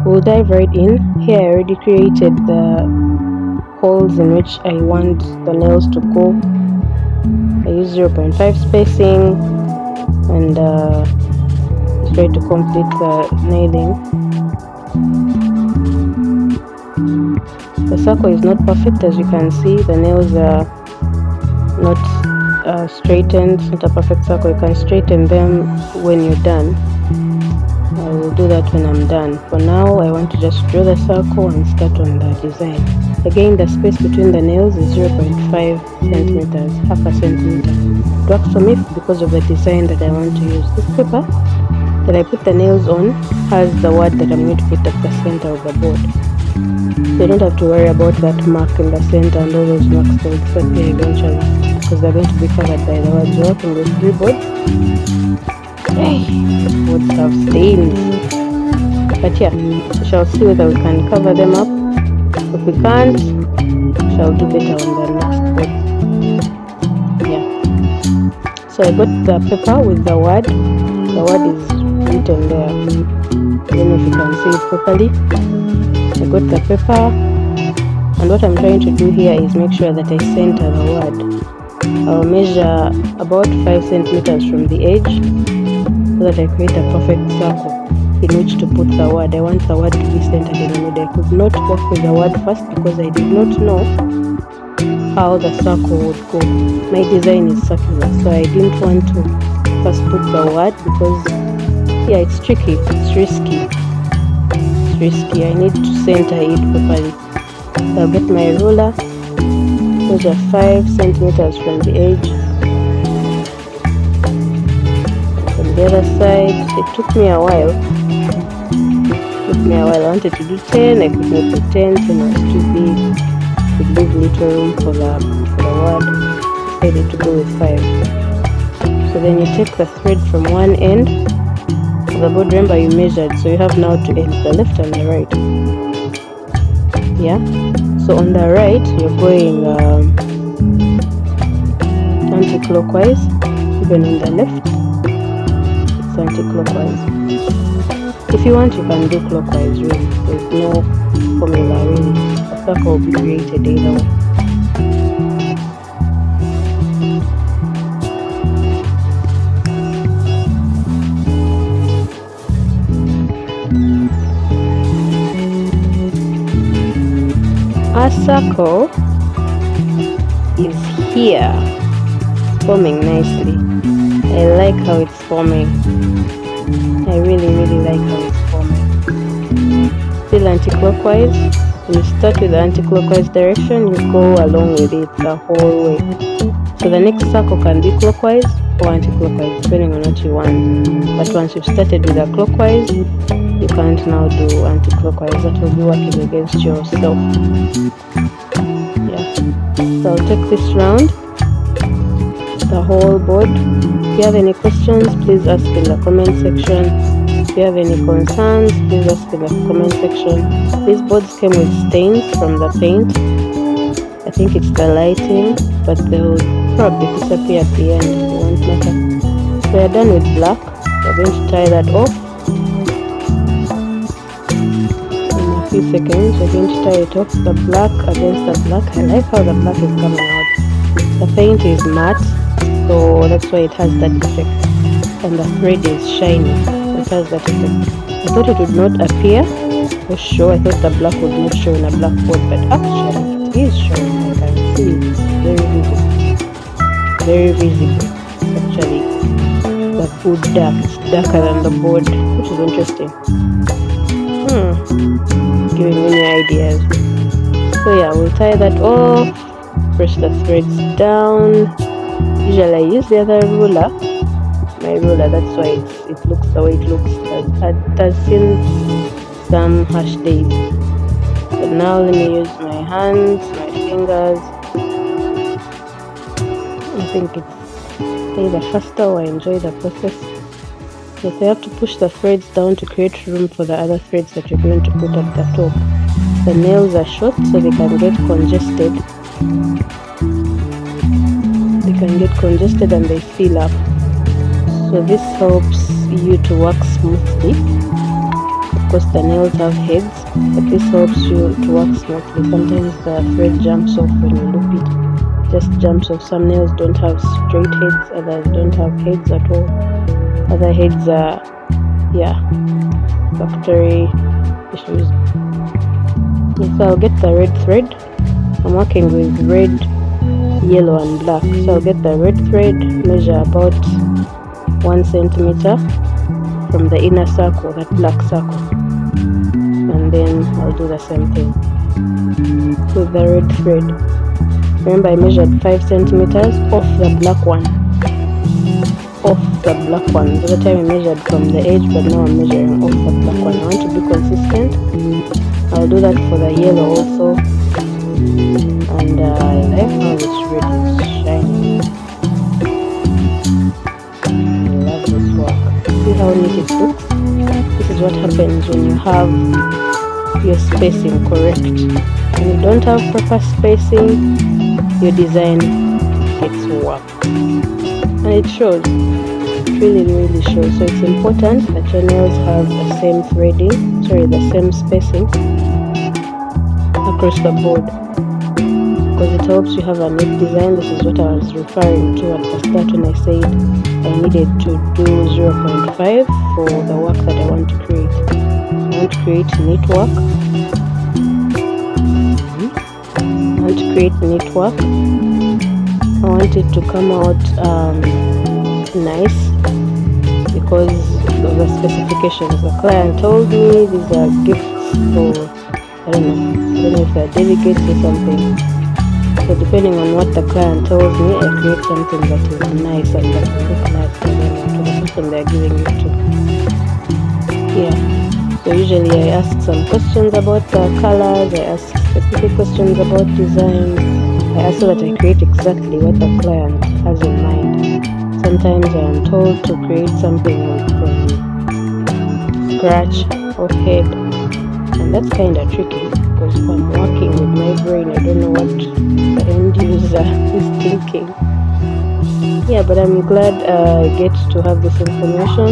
We'll dive right in. Here I already created the holes in which I want the nails to go. I use 0.5 spacing and try to complete the nailing. The circle is not perfect, as you can see. The nails are not straightened. It's not a perfect circle. You can straighten them when you're done. I will do that when I'm done. For now, I want to just draw the circle and start on the design. Again, the space between the nails is 0.5 centimeters, half a centimeter. It works for me because of the design that I want to use. This paper that I put the nails on has the word that I'm going to put at the center of the board. So you don't have to worry about that mark in the center and all those marks that will disappear eventually, because they're going to be covered by the words. We're working with 3 boards. Hey, the boards have stains. But yeah, we shall see whether we can cover them up. If we can't, we shall do better on the next board. Yeah. So I got the paper with the word. The word is written there. I don't know if you can see it properly. I got the paper, and what I'm trying to do here is make sure that I center the word. I'll measure about 5 centimeters from the edge so that I create a perfect circle in which to put the word. I want the word to be centered in the middle. I could not work with the word first because I did not know how the circle would go. My design is circular, so I didn't want to first put the word because yeah, it's tricky, it's risky. I need to center it properly. So I'll get my ruler, measure 5 centimeters from the edge. From the other side, it took me a while. I wanted to do 10, I could not do 10, 10 was too big. It leave little room for the word. I decided to go with 5. So then you take the thread from one end of the board. Remember you measured, so you have now to end the left and the right. Yeah, so on the right you're going anti-clockwise. Even on the left it's anti-clockwise. If you want, you can do clockwise, really. There's no formula, really. A circle will be created either way. Our circle is here, forming nicely. I like how it's forming. I really like how it's forming. Still anti-clockwise. When you start with the anti-clockwise direction, you go along with it the whole way. So the next circle can be clockwise or anti-clockwise, depending on what you want. But once you've started with the clockwise, you can't now do anti-clockwise. That will be working against yourself. Yeah. So I'll take this round, the whole board. If you have any questions, please ask in the comment section. If you have any concerns, please ask in the comment section. These boards came with stains from the paint. I think it's the lighting, but they'll probably disappear at the end. It won't matter. So we are done with black. We're going to tie that off. In a few seconds, we're going to tie it off. The black against the black. I like how the black is coming out. The paint is matte, so that's why it has that effect. And the thread is shiny, it has that effect. I thought it would not appear for sure. I thought the black would not show in a black board, but actually it is showing. I can see it's very visible. Very visible. Actually, the wood dark, it's darker than the board, which is interesting. Giving me new ideas. So yeah, we'll tie that off, press the threads down. Usually I use the other ruler, my ruler, that's why it looks the way it looks. It has seen some harsh days. But now let me use my hands, my fingers. I think it's either faster or I enjoy the process. Yes, I have to push the threads down to create room for the other threads that you're going to put at the top. The nails are short, so they can get congested. And they fill up. So this helps you to work smoothly course the nails have heads, but this helps you to work smoothly. Sometimes the thread jumps off when you loop it, just jumps off. Some nails don't have straight heads, others don't have heads at all. Other heads are factory issues. So I'll get the red thread. I'm working with red, yellow and black. So I'll get the red thread, measure about 1 centimeter from the inner circle, that black circle, and then I'll do the same thing with the red thread. Remember, I measured 5 centimeters off the black one. The other time I measured from the edge, but now I'm measuring off the black one. I want to be consistent. I'll do that for the yellow also. And I like how this red is shining. I love this work. See how neat it looks? This is what happens when you have your spacing correct. When you don't have proper spacing, your design gets warped. And it shows. It really shows. So it's important that your nails have the same the same spacing across the board, because it helps you have a neat design. This is what I was referring to at the start when I said I needed to do 0.5 for the work that I want to create. I want to create neat work. I want it to come out nice because of the specifications. The client told me these are gifts for, I don't know if they're delegates or something. So depending on what the client tells me, I create something that is nice and that will look nice to the person they're giving it to. So usually I ask some questions about the colors, I ask specific questions about design. I ask so that I create exactly what the client has in mind. Sometimes I am told to create something from scratch or head, and that's kind of tricky because if I'm working with my brain, I don't know what the end user is thinking. But I'm glad I get to have this information.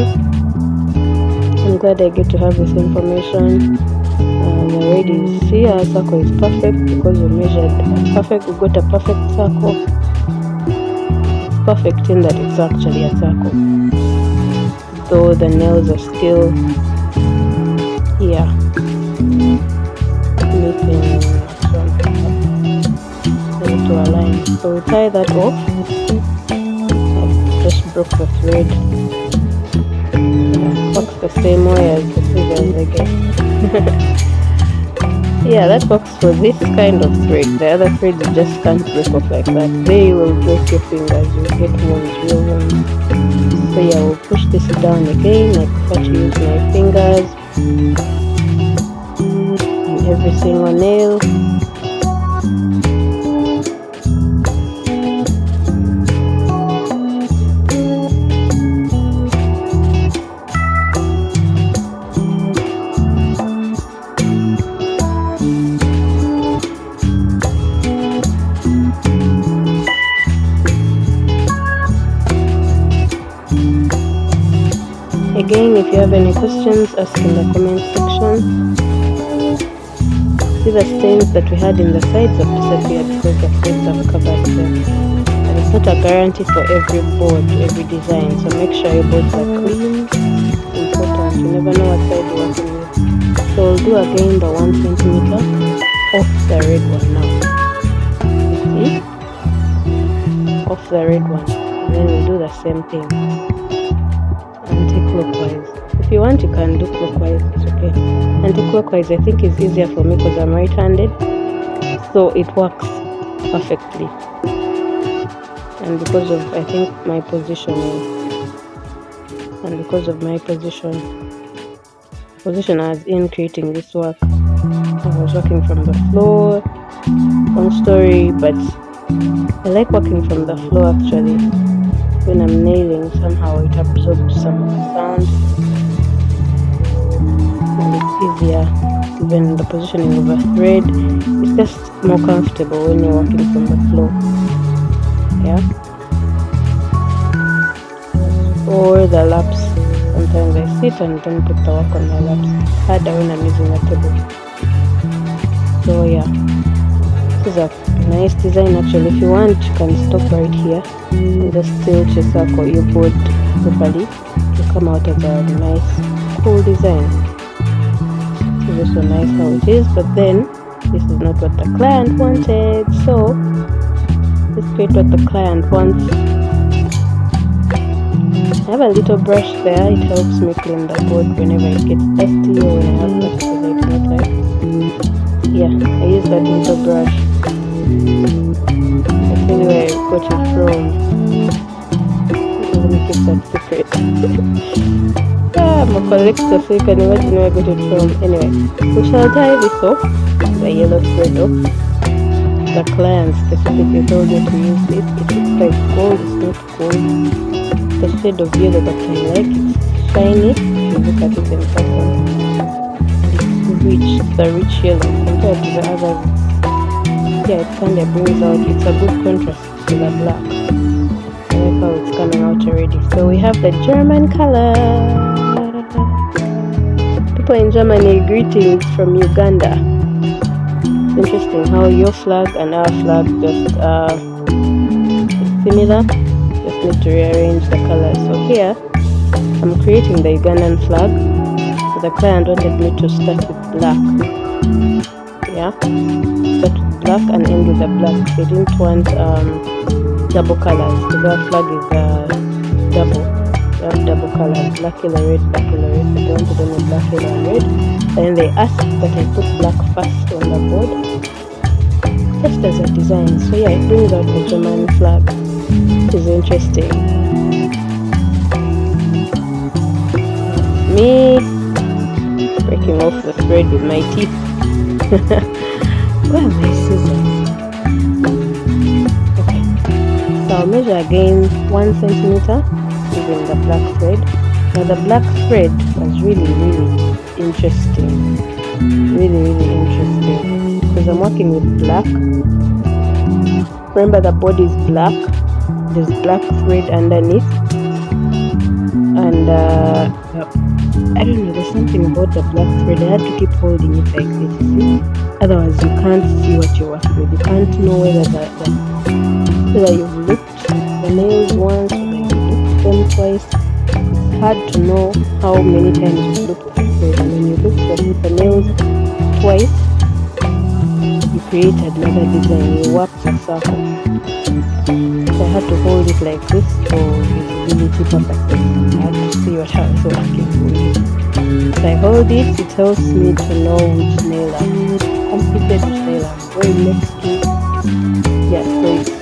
The red is here, circle is perfect because we measured perfect, we got a perfect circle. It's perfect in that it's actually a circle, though the nails are still need to align. So we tie that off. I just broke the thread. Works the same way as the scissors, I guess. That works for this kind of thread. The other threads you just can't break off like that. They will break your fingers. You'll get real wounds. So we'll push this down again. I prefer to use my fingers on every single nail. Again, if you have any questions, ask in the comment section. See the stains that we had in the sides have disappeared because the threads have covered them. And it's not a guarantee for every board, every design, so make sure your boards are clean. It's important, you never know what side you're working with. So we'll do again the 1 centimeter off the red one now. See? Off the red one. And then we'll do the same thing. Anti-clockwise. If you want, you can do clockwise, it's okay. Anti-clockwise I think is easier for me because I'm right-handed, so it works perfectly. And because of I think my positioning, and because of my position as in creating this work, I was working from the floor. Long story, but I like working from the floor actually. When I'm nailing, somehow it absorbs some of the sound and it's easier. Even the positioning of a thread, it's just more comfortable when you're working from the floor. Or the laps. sometimes I sit and then put the work on my lap. It's harder when I'm using a table. So yeah, this is a nice design actually. If you want, you can stop right here and just tilt your circle, your board properly to come out as a nice, cool design. This is also nice how it is, but then this is not what the client wanted. So let's create what the client wants. I have a little brush there. It helps me clean the board whenever it gets dusty or when I have brushes that I do not like. Yeah, I use that little brush. I tell you where I got it from. Let me keep that secret. I'm a collector, so you can imagine where I got it from. Anyway, we shall tie this off, the yellow thread off. The client specifically told me to use this. It looks like gold, it's not gold. The shade of yellow that I like. It's shiny. If you look at it in person, it's rich. It's a rich yellow compared to the others. Yeah, it kind of brings out. It's a good contrast to the black. I like how it's coming out already. So we have the German color. People in Germany, greetings from Uganda. It's interesting how your flag and our flag just similar. Need to rearrange the colors. So here I'm creating the Ugandan flag. So the client wanted me to start with black. Yeah, start with black and end with the black. They didn't want double colors because our flag is double. We have double colors, black, yellow, red, black, yellow, red. They wanted only black, yellow, and red. And they asked that I put black first on the board, just as a design. So yeah, it brings out the German flag. Is interesting. Me breaking off the thread with my teeth. Where are my scissors? Okay, so I'll measure again 1 centimeter using the black thread. Now the black thread was really interesting. Really interesting because I'm working with black. Remember, the board is black. There's black thread underneath, and I don't know, there's something about the black thread. I had to keep holding it like this, you see? Otherwise you can't see what you're working with. You can't know whether you've looked the nails once, whether you've looked them twice. It's hard to know how many times you've looked the thread, and when you look the nails twice, you create another design, you work the circle. So I had to hold it like this for visibility purposes. I had to see what I was working with. So I hold it, it helps me to know which nail I'm completed, which nail I'm going next to. Yeah, so it's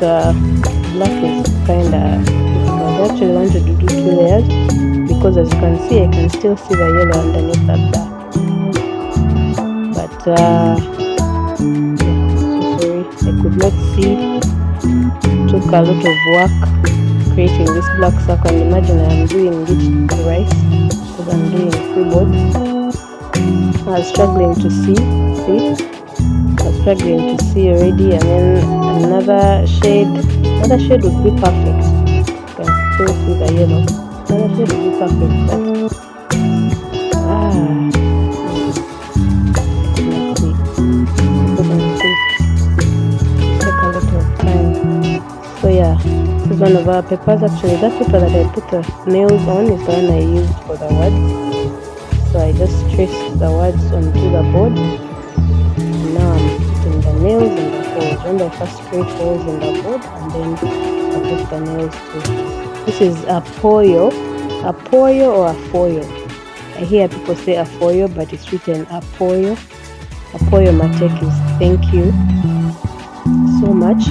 black is kinda difficult. I actually wanted to do 2 layers because as you can see, I can still see the yellow underneath that black. But yeah, so sorry, I could not see. Took a lot of work creating this black circle, and imagine I'm doing it twice because I'm doing 3 boards. I was struggling to see. I was struggling to see already, and then another shade would be perfect. You can still see the yellow. Another shade would be perfect, but this is one of our papers. Actually, that paper that I put the nails on is the one I used for the words. So I just traced the words onto the board. And now I'm putting the nails in the holes. Remember, I first create holes in the board and then I put the nails too. This is a poyo or a foil. I hear people say a foil, but it's written a poyo. A poyo matek is thank you so much.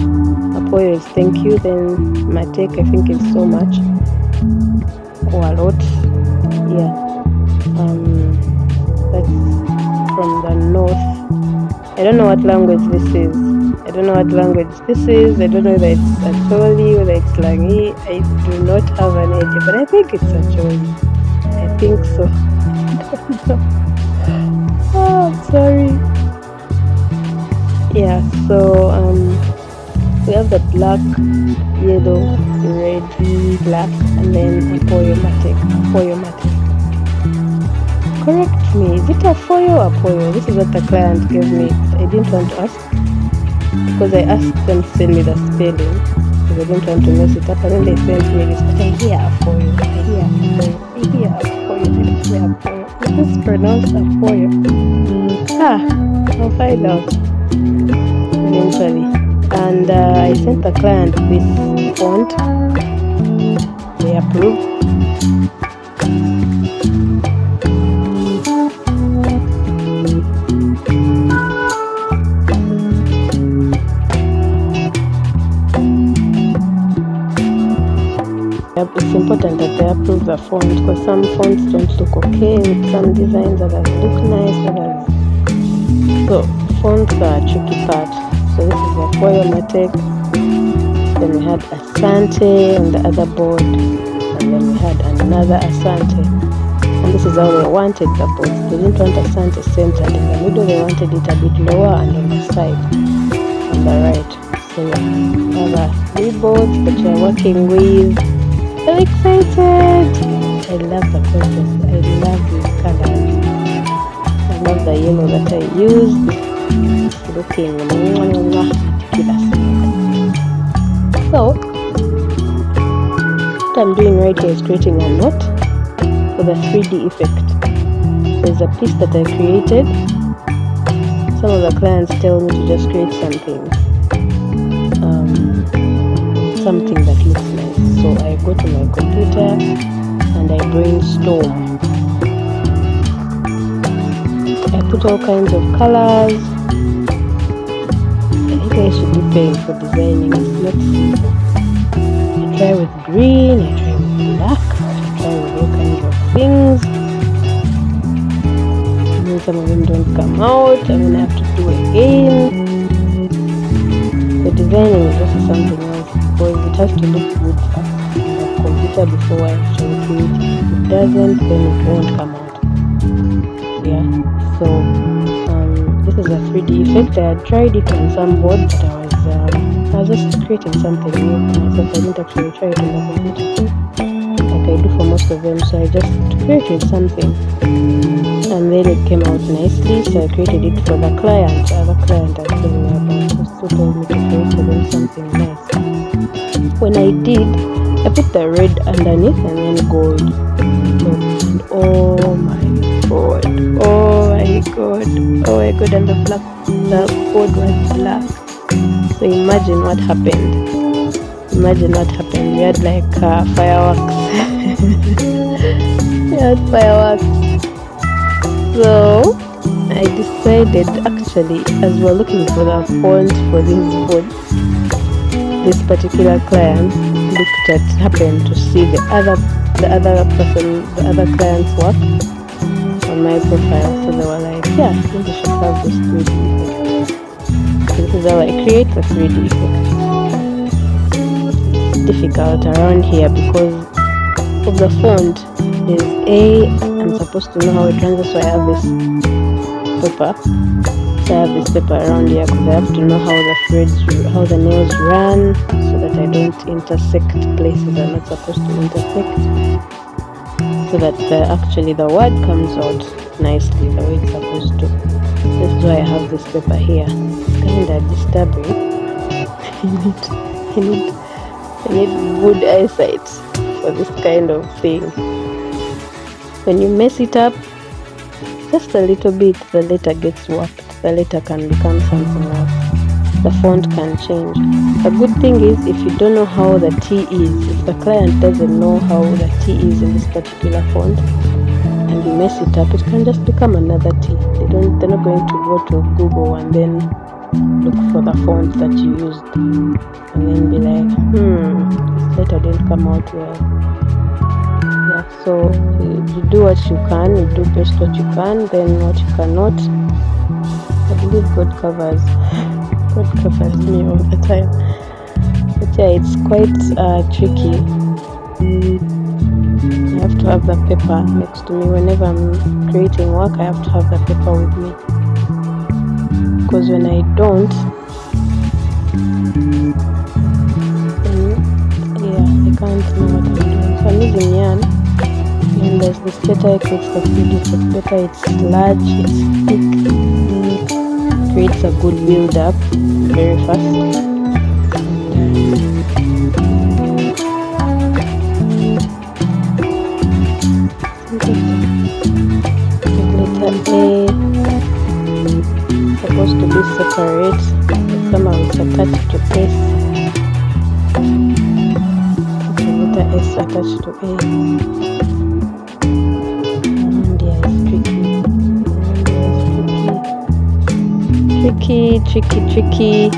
Apoyo is thank you, then matek I think is so much or a lot. Yeah, that's from the north. I don't know what language this is. I don't know whether it's Acholi, whether it's Langi. I do not have an idea, but I think it's Acholi. I think so. Oh, I'm sorry. Yeah, so we have the black, yellow, red, black, and then Apoyo matek. correct me. Is it Apoyo or Apoyo? This is what the client gave me. I didn't want to ask because I asked them to send me the spelling because I didn't want to mess it up. And then they sent me this. But I hear Apoyo. I hear Apoyo. I hear Apoyo. I hear Apoyo. Is this pronounced Apoyo? I'll find out eventually. And I sent the client this font. They approved. It's important that they approve the font because some fonts don't look okay with some designs, others look nice, others. So fonts are a tricky part. So this is Apoyo Matek. Then we had Asante on the other board, and then we had another Asante. And this is how they wanted the board. They didn't want Asante centered in the middle, they wanted it a bit lower and on the side, on the right. So yeah, other three boards that you're working with. So excited! I love the process. I love these colors. I love the yellow that I used. It's looking ridiculous. So what I'm doing right here is creating a knot for the 3D effect. There's a piece that I created. Some of the clients tell me to just create something that looks nice. So I go to my computer and I brainstorm. I put all kinds of colors. I think I should be paying for designing. It's not simple. I try with green, I try with black, I try with all kinds of things. And then some of them don't come out, and then I have to do again. The designing is also something else because it has to look good first on the computer before I actually create it. If it doesn't, then it won't come out. Yeah, so this is a 3D effect. I had tried it on some board, but I was just creating something new for myself. I didn't actually try it on the computer like I do for most of them. So I just created something, and then it came out nicely. So I created it for the client. The other client I was telling me about also told me to create for them something nice. When I did, I put the red underneath and then gold. And oh my god, and the board was black. So imagine what happened. We had like fireworks. So I decided, actually, as we were looking for the font for this board, this particular client happened to see the other client's work on my profile. So they were like, yeah, I think we should have this 3D effect. So this is how I create the 3D effect. It's difficult around here because of the font. I'm supposed to know how it runs, so I have this paper. So I have this paper around here because I have to know how the nails run, so that I don't intersect places I'm not supposed to intersect, so that actually the word comes out nicely the way it's supposed to. This is why I have this paper here. It's kind of disturbing. I need good eyesight for this kind of thing. When you mess it up just a little bit, the letter gets warped. The letter can become something else. The font can change. The good thing is, if you don't know how the T is, if the client doesn't know how the T is in this particular font, and you mess it up, it can just become another T. They're not going to go to Google and then look for the font that you used and then be like, this letter didn't come out well. Yeah, so you do what you can, you do best what you can, then what you cannot. I believe God covers me all the time. But yeah, it's quite tricky. I have to have the paper next to me whenever I'm creating work. I have to have the paper with me, because when I don't, I can't know what I'm doing. So I'm using yarn And as the stator makes the thread, it's better, it's large, it's thick, creates a good build up very fast. Letter A supposed to be separate, but somehow it's attached to S. Letter S attached to A. India is tricky.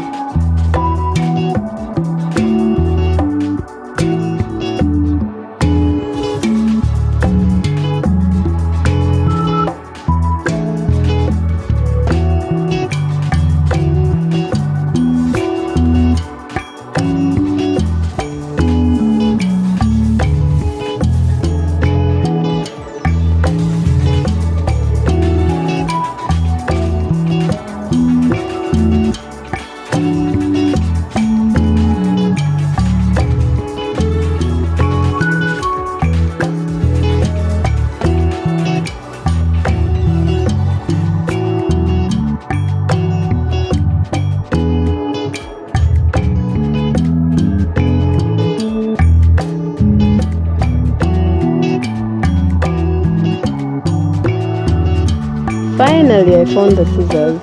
Finally, I found the scissors.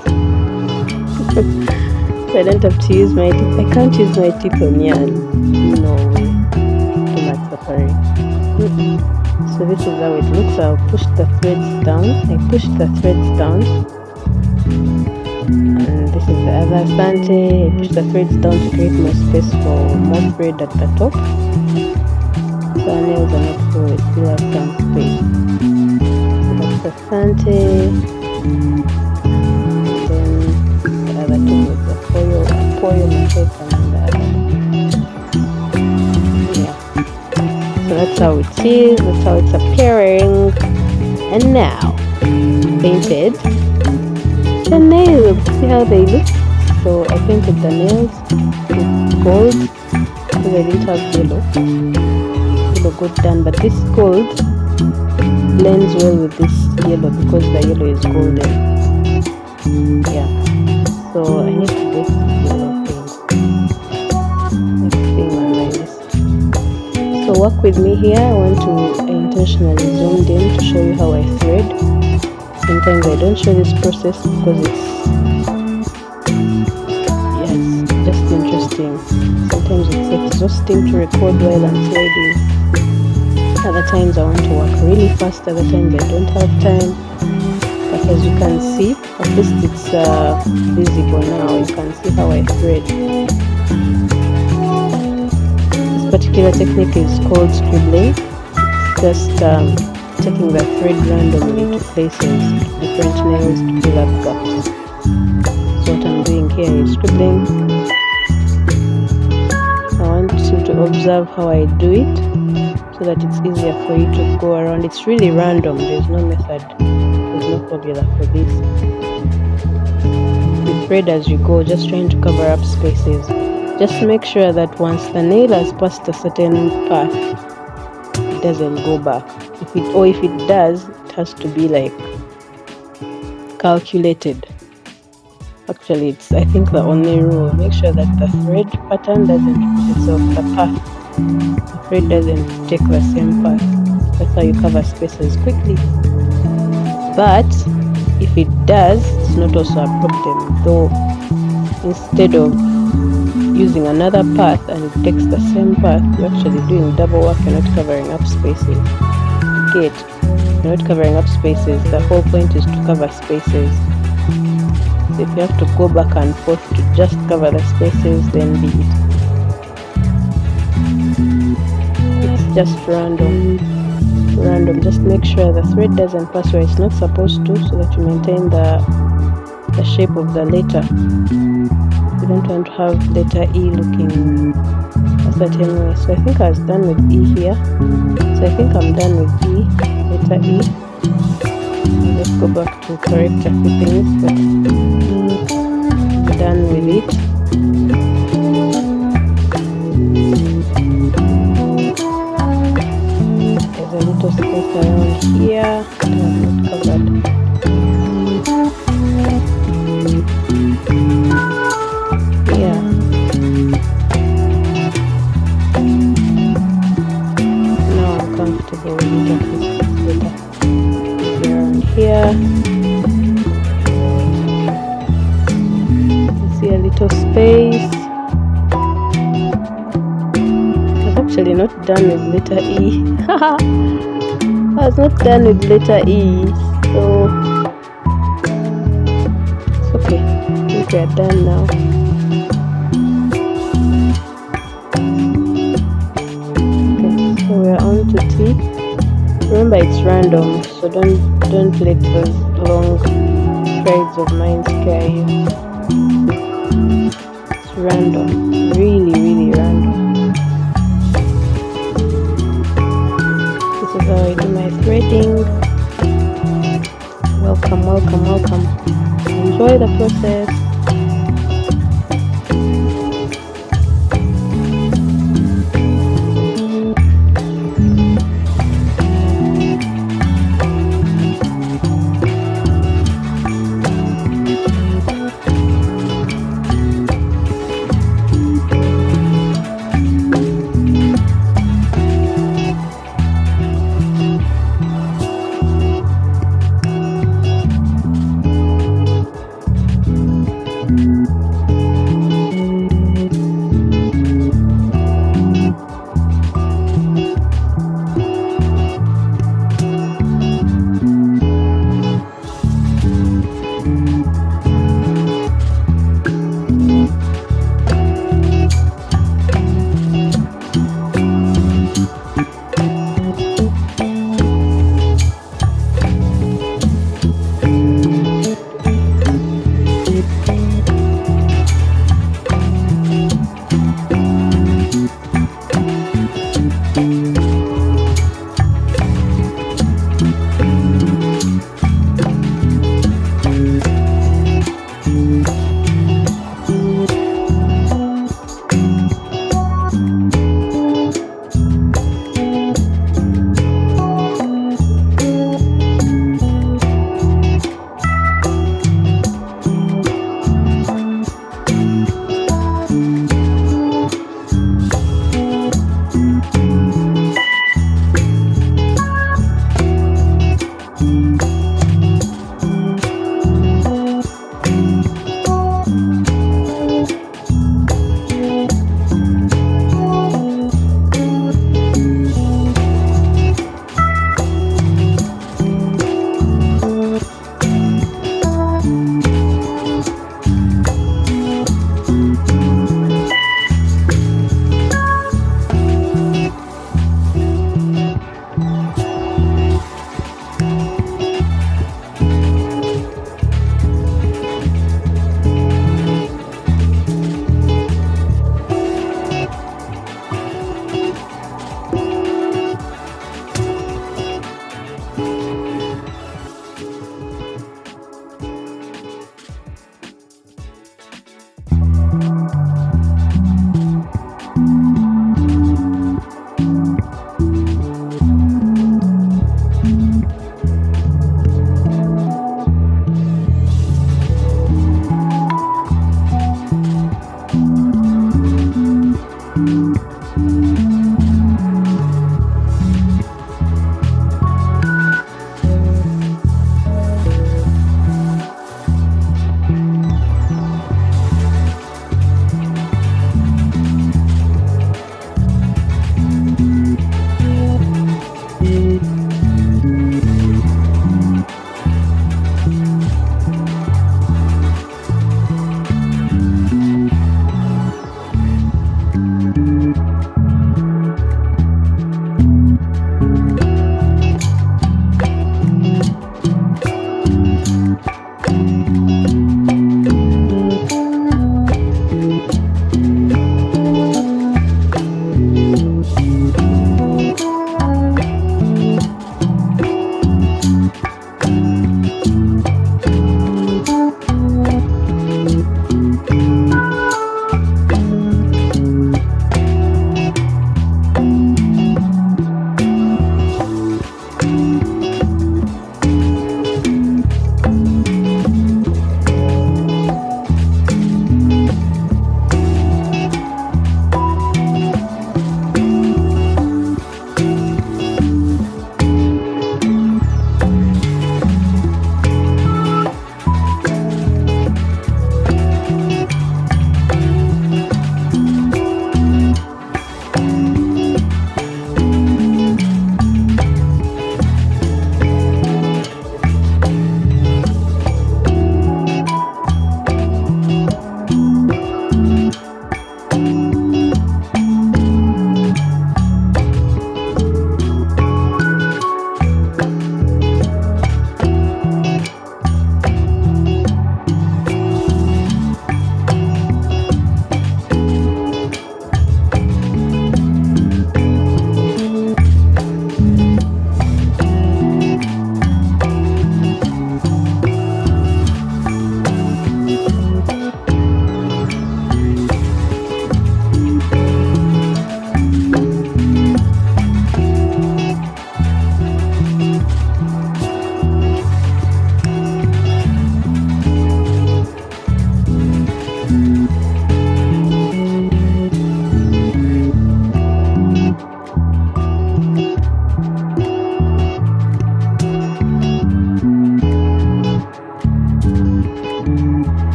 So I don't have to use my teeth. I can't use my teeth on yarn. No, too much suffering. So this is how it looks. I'll push the threads down. I push the threads down. And this is the other sante. I push the threads down to create more space for more thread at the top. So our nails are not full, it still has some space. So that's the sante. And then the other two with the foil method and the other. Yeah. So that's how it is, that's how it's appearing. And now, painted the nails. See how they look? So I painted the nails with gold because I didn't have yellow got done, but this gold blends well with this yellow because the yellow is golden. Yeah, so I need to get yellow paint. Next thing on my list. So work with me here. I want to intentionally zoom in to show you how I thread. Sometimes I don't show this process because it's just interesting. Sometimes it's exhausting to record while I'm threading. Other times I want to work really fast, other times I don't have time. But as you can see, at least it's visible now. You can see how I thread. This particular technique is called scribbling. It's just taking the thread randomly to places, different nails to fill up gaps. So what I'm doing here is scribbling. I want you to observe how I do it, so that it's easier for you to go around. It's really random, there's no method, there's no formula for this. You thread as you go, just trying to cover up spaces. Just make sure that once the nail has passed a certain path, it doesn't go back. If it does, it has to be like calculated. Actually, it's I think the only rule. Make sure that the thread pattern doesn't repeat itself, the path. The thread doesn't take the same path. That's how you cover spaces quickly. But if it does, it's not also a problem. Though instead of using another path and it takes the same path, you're actually doing double work. You're not covering up spaces. You're not covering up spaces. The whole point is to cover spaces. So if you have to go back and forth to just cover the spaces, then be it. Just random. Just make sure the thread doesn't pass where it's not supposed to, so that you maintain the shape of the letter. You don't want to have letter E looking a certain way. So I think I was done with E here. So I think I'm done with E, letter E. Let's go back to correct a few things, but I'm done with it. Little space place around here that I have not covered. Yeah. Now I'm comfortable with it at least better. Around here. You see a little space. Actually not done with letter E. I was not done with letter E, so it's okay. I think we are done now. Okay, so we are on to T. Remember, it's random, so don't let those long strides of mine scare you. It's random, really random. How I do my threading. Welcome. Enjoy the process.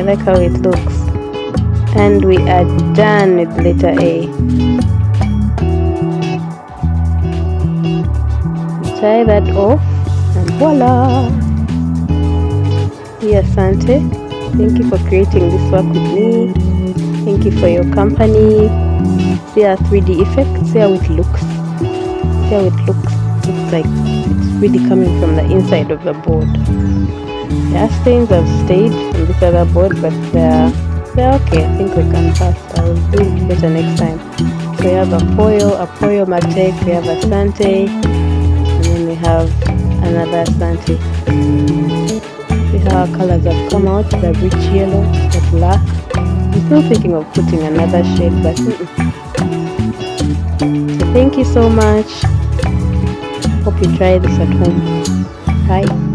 like how it looks. And we are done with letter A. Tie that off and voila! Dear Asante, thank you for creating this work with me. Thank you for your company. See our 3D effects. See how it looks. See how it looks. Looks like it's really coming from the inside of the board. The stains have stayed from this other board, but they're okay. I think we can pass. I will do it better next time. So we have a Poyo Matek, we have Asante, and then we have another Asante. See how our colors have come out, the rich yellow, the black. I'm still thinking of putting another shade, but So thank you so much. Hope you try this at home. Bye.